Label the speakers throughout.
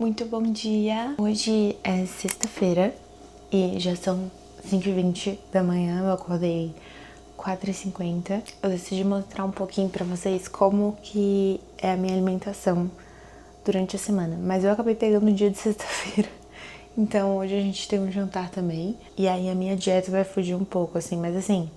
Speaker 1: Muito bom dia! Hoje é sexta-feira e já são 5h20 da manhã, eu acordei 4h50. Eu decidi mostrar um pouquinho pra vocês como que é a minha alimentação durante a semana, mas eu acabei pegando o dia de sexta-feira. Então hoje a gente tem um jantar também, e aí a minha dieta vai fugir um pouco, assim, mas assim,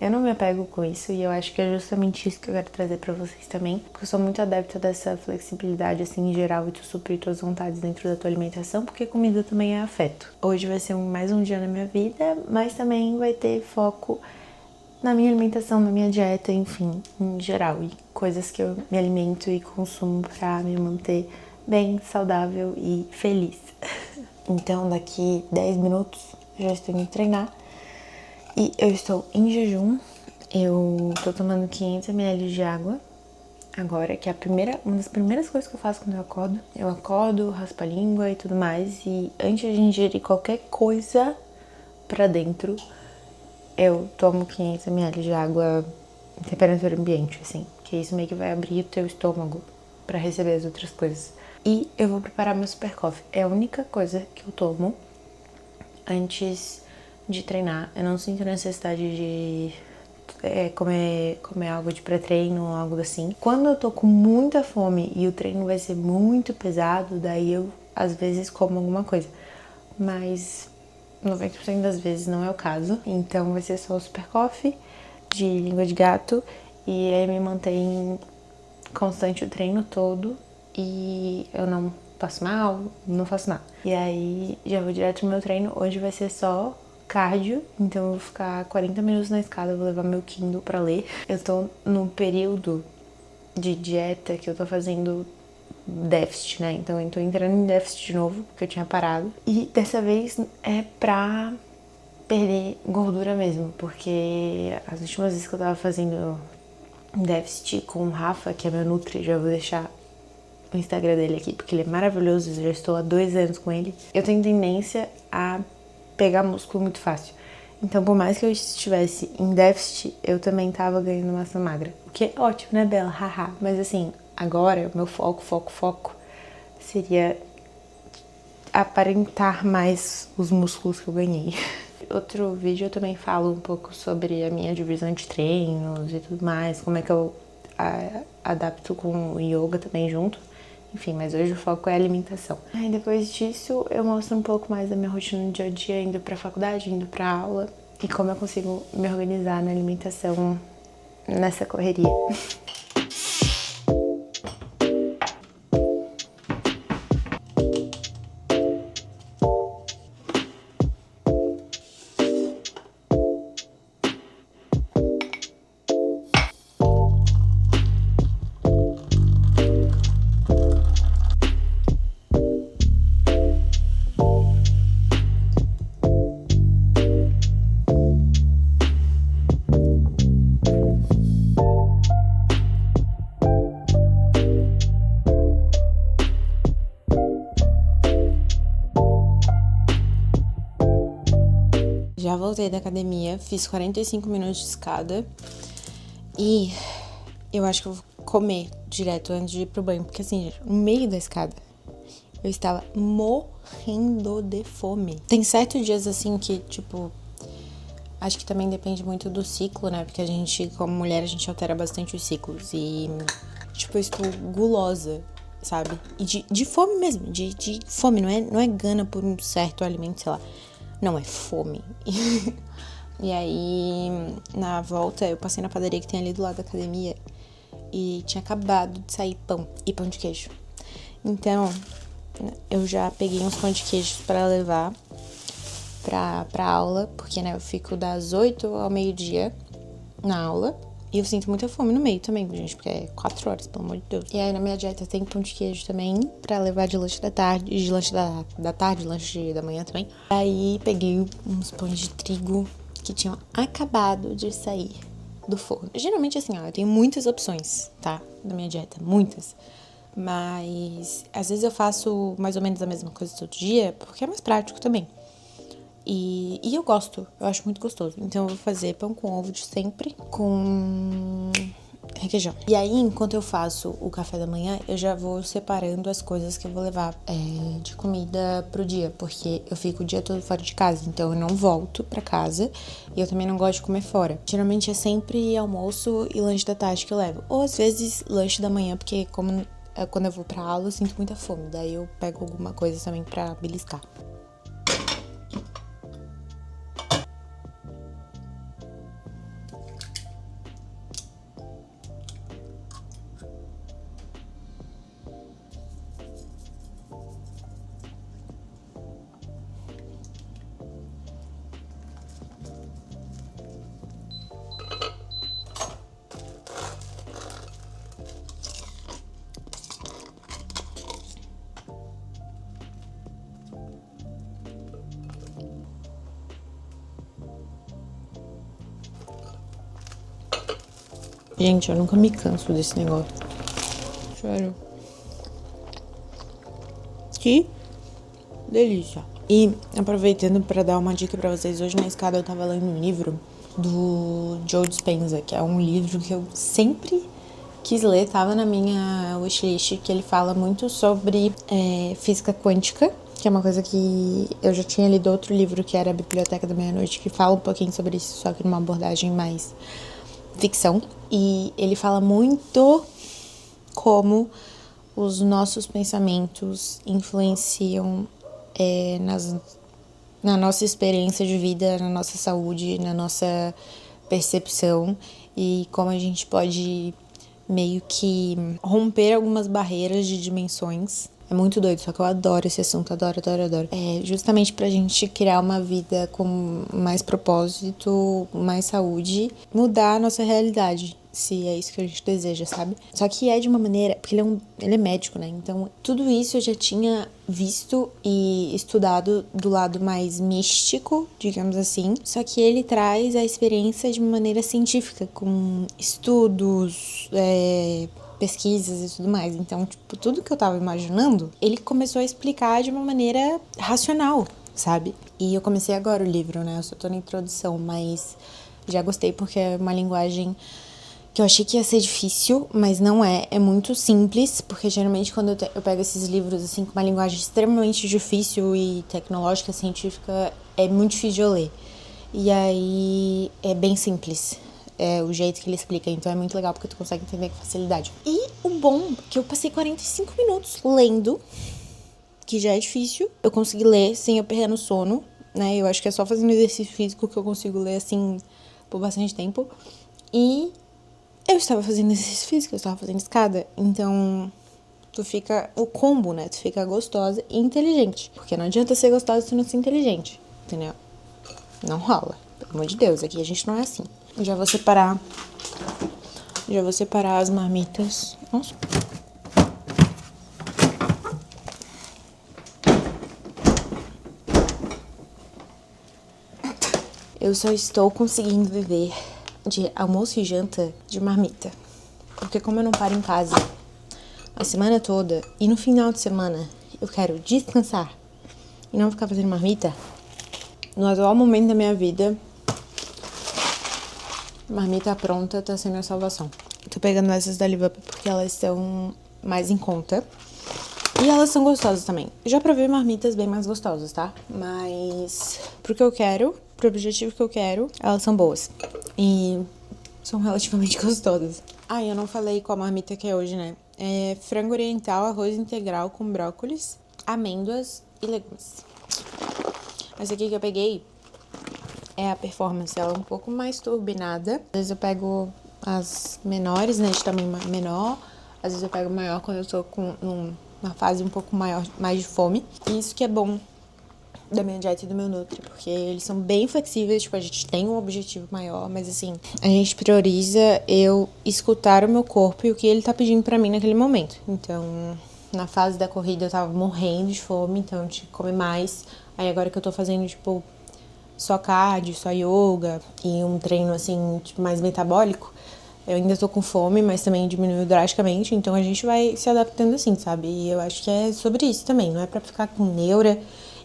Speaker 1: eu não me apego com isso e eu acho que é justamente isso que eu quero trazer pra vocês também, porque eu sou muito adepta dessa flexibilidade, assim, em geral, e tu suprir tuas vontades dentro da tua alimentação, porque comida também é afeto. Hoje vai ser mais um dia na minha vida, mas também vai ter foco na minha alimentação, na minha dieta, enfim, em geral, e coisas que eu me alimento e consumo pra me manter bem, saudável e feliz. Então, daqui 10 minutos eu já estou indo treinar e eu estou em jejum. Eu tô tomando 500 ml de água agora, que é uma das primeiras coisas que eu faço quando eu acordo. Eu acordo, raspo a língua e tudo mais, e antes de ingerir qualquer coisa pra dentro, eu tomo 500 ml de água em temperatura ambiente, assim, que isso meio que vai abrir o teu estômago pra receber as outras coisas. E eu vou preparar meu super coffee. É a única coisa que eu tomo antes de treinar. Eu não sinto necessidade de comer algo de pré-treino ou algo assim. Quando eu tô com muita fome e o treino vai ser muito pesado, daí eu às vezes como alguma coisa. Mas 90% das vezes não é o caso. Então vai ser só o super coffee de língua de gato, e aí me mantém constante o treino todo e eu não passo mal, não faço nada. E aí já vou direto no meu treino. Hoje vai ser só cardio, então eu vou ficar 40 minutos na escada, eu vou levar meu Kindle pra ler. Eu tô num período de dieta que eu tô fazendo déficit, né? Então eu tô entrando em déficit de novo, porque eu tinha parado. E dessa vez é pra perder gordura mesmo, porque as últimas vezes que eu tava fazendo déficit com o Rafa, que é meu nutri, já vou deixar o Instagram dele aqui, porque ele é maravilhoso, eu já estou há 2 anos com ele. Eu tenho tendência a pegar músculo muito fácil. Então, por mais que eu estivesse em déficit, eu também tava ganhando massa magra. O que é ótimo, né, Bela? Haha. Mas assim, agora o meu foco seria aparentar mais os músculos que eu ganhei. Outro vídeo eu também falo um pouco sobre a minha divisão de treinos e tudo mais, como é que eu adapto com o yoga também junto. Enfim, mas hoje o foco é a alimentação. Aí depois disso eu mostro um pouco mais da minha rotina no dia a dia, indo pra faculdade, indo pra aula, e como eu consigo me organizar na alimentação nessa correria. Já voltei da academia, fiz 45 minutos de escada e eu acho que eu vou comer direto antes de ir pro banho, porque assim, no meio da escada eu estava morrendo de fome. Tem certos dias assim que, tipo, acho que também depende muito do ciclo, né? Porque a gente, como mulher, a gente altera bastante os ciclos e, tipo, eu estou gulosa, sabe? E de fome mesmo, de fome, não é gana por um certo alimento, sei lá. Não, é fome. E aí, na volta, eu passei na padaria que tem ali do lado da academia e tinha acabado de sair pão e pão de queijo. Então, eu já peguei uns pão de queijo pra levar pra aula, porque, né, eu fico das 8 ao meio-dia na aula. E eu sinto muita fome no meio também, gente, porque é 4 horas, pelo amor de Deus. E aí na minha dieta tem pão de queijo também, pra levar de lanche da tarde, de lanche da tarde, lanche da manhã também. Aí peguei uns pães de trigo que tinham acabado de sair do forno. Geralmente assim, ó, eu tenho muitas opções, tá? Na minha dieta, muitas. Mas às vezes eu faço mais ou menos a mesma coisa todo dia, porque é mais prático também. E eu gosto, eu acho muito gostoso. Então eu vou fazer pão com ovo de sempre, com requeijão. E aí, enquanto eu faço o café da manhã, eu já vou separando as coisas que eu vou levar de comida pro dia, porque eu fico o dia todo fora de casa, então eu não volto pra casa e eu também não gosto de comer fora. Geralmente é sempre almoço e lanche da tarde que eu levo, ou às vezes lanche da manhã, porque quando eu vou pra aula eu sinto muita fome, daí eu pego alguma coisa também pra beliscar. Gente, eu nunca me canso desse negócio. Sério. Que delícia. E aproveitando pra dar uma dica pra vocês, hoje na escada eu tava lendo um livro do Joe Dispenza, que é um livro que eu sempre quis ler, tava na minha wishlist, que ele fala muito sobre física quântica, que é uma coisa que eu já tinha lido outro livro, que era a Biblioteca da Meia-Noite, que fala um pouquinho sobre isso, só que numa abordagem mais ficção. E ele fala muito como os nossos pensamentos influenciam na nossa experiência de vida, na nossa saúde, na nossa percepção, e como a gente pode meio que romper algumas barreiras de dimensões. É muito doido, só que eu adoro esse assunto, adoro. É justamente pra gente criar uma vida com mais propósito, mais saúde, mudar a nossa realidade, se é isso que a gente deseja, sabe? Só que é de uma maneira, porque ele é médico, né? Então, tudo isso eu já tinha visto e estudado do lado mais místico, digamos assim. Só que ele traz a experiência de uma maneira científica, com estudos, pesquisas e tudo mais. Então, tipo, tudo que eu tava imaginando, ele começou a explicar de uma maneira racional, sabe? E eu comecei agora o livro, né? Eu só tô na introdução, mas já gostei porque é uma linguagem que eu achei que ia ser difícil, mas não é. É muito simples, porque geralmente quando eu pego esses livros, assim, com uma linguagem extremamente difícil e tecnológica, científica, é muito difícil de eu ler. E aí é bem simples. É o jeito que ele explica, então é muito legal porque tu consegue entender com facilidade. E o bom é que eu passei 45 minutos lendo, que já é difícil. Eu consegui ler sem eu perder no sono, né? Eu acho que é só fazendo exercício físico que eu consigo ler, assim, por bastante tempo. E eu estava fazendo exercício físico, eu estava fazendo escada, então tu fica o combo, né? Tu fica gostosa e inteligente. Porque não adianta ser gostosa se não ser inteligente, entendeu? Não rola. Pelo amor de Deus, aqui a gente não é assim. Eu já vou separar as marmitas. Nossa. Eu só estou conseguindo viver de almoço e janta de marmita. Porque como eu não paro em casa a semana toda e no final de semana eu quero descansar e não ficar fazendo marmita, no atual momento da minha vida, marmita pronta tá sendo a salvação. Tô pegando essas da Live Up porque elas são mais em conta. E elas são gostosas também. Já provei marmitas bem mais gostosas, tá? Mas pro que eu quero, pro objetivo que eu quero, elas são boas. E são relativamente gostosas. Ah, eu não falei qual marmita que é hoje, né? É frango oriental, arroz integral com brócolis, amêndoas e legumes. Essa aqui que eu peguei é a Performance, ela é um pouco mais turbinada. Às vezes eu pego as menores, né, de tamanho menor. Às vezes eu pego maior quando eu tô com uma fase um pouco maior, mais de fome. E isso que é bom da minha dieta e do meu Nutri, porque eles são bem flexíveis, tipo, a gente tem um objetivo maior, mas assim, a gente prioriza eu escutar o meu corpo e o que ele tá pedindo pra mim naquele momento. Então, na fase da corrida eu tava morrendo de fome, então eu tinha que comer mais. Aí agora que eu tô fazendo, tipo, só cardio, só yoga e um treino, assim, tipo, mais metabólico, eu ainda tô com fome, mas também diminuiu drasticamente, então a gente vai se adaptando assim, sabe? E eu acho que é sobre isso também, não é pra ficar com neura.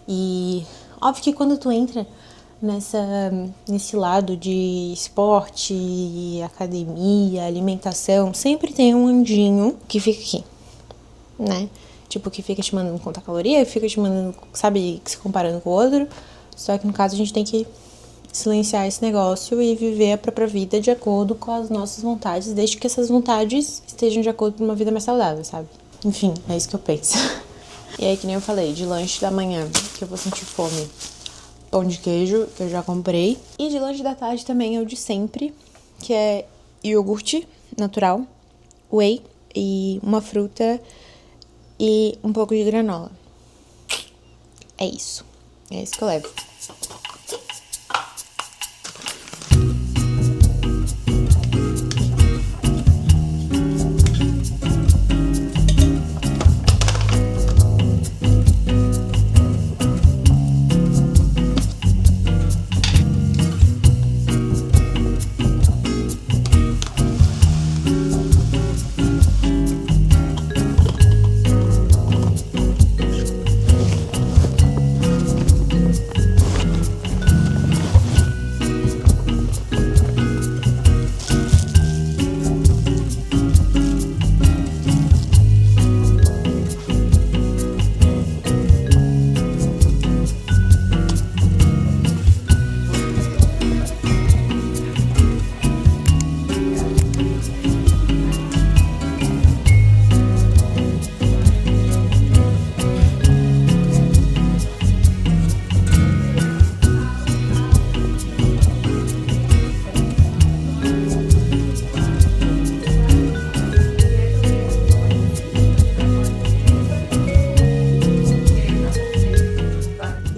Speaker 1: E óbvio que quando tu entra
Speaker 2: nesse lado de esporte, academia, alimentação, sempre tem um anjinho que fica aqui, né? Tipo, que fica te mandando contar caloria, fica te mandando, sabe, se comparando com o outro. Só que no caso a gente tem que silenciar esse negócio e viver a própria vida de acordo com as nossas vontades, desde que essas vontades estejam de acordo com uma vida mais saudável, sabe? Enfim, é isso que eu penso. E aí, que nem eu falei, de lanche da manhã, que eu vou sentir fome, pão de queijo, que eu já comprei. E de lanche da tarde também é o de sempre, que é iogurte natural, whey e uma fruta e um pouco de granola. É isso que eu levo.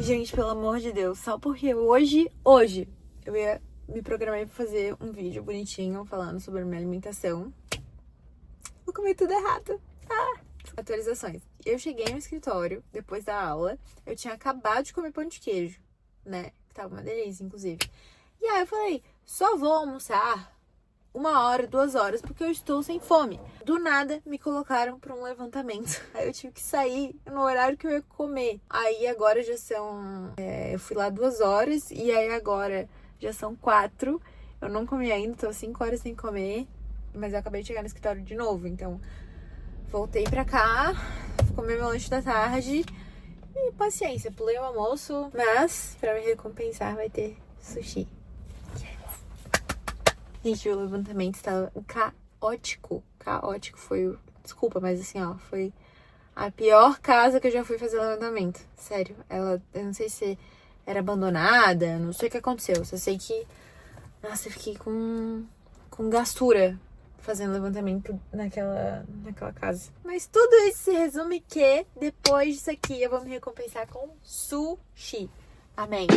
Speaker 2: Gente, pelo amor de Deus, só porque hoje eu ia me programar pra fazer um vídeo bonitinho falando sobre a minha alimentação. Eu comi tudo errado. Atualizações. Eu cheguei no escritório depois da aula, eu tinha acabado de comer pão de queijo, né? Que tava uma delícia, inclusive. E aí eu falei, só vou almoçar 1 hora, 2 horas, porque eu estou sem fome. Do nada, me colocaram para um levantamento. Aí eu tive que sair no horário que eu ia comer. Aí agora já são... eu fui lá 2 horas e aí agora já são 4. Eu não comi ainda, tô 5 horas sem comer. Mas eu acabei de chegar no escritório de novo, então... Voltei pra cá, comi meu lanche da tarde e paciência, pulei o almoço. Mas, pra me recompensar, vai ter sushi. Gente, o levantamento estava caótico. Caótico foi o... Desculpa, mas assim, ó, foi a pior casa que eu já fui fazer levantamento. Sério, eu não sei se era abandonada, não sei o que aconteceu. Só sei que, nossa, eu fiquei com gastura fazendo levantamento naquela casa. Mas tudo isso se resume que depois disso aqui eu vou me recompensar com sushi. Amém.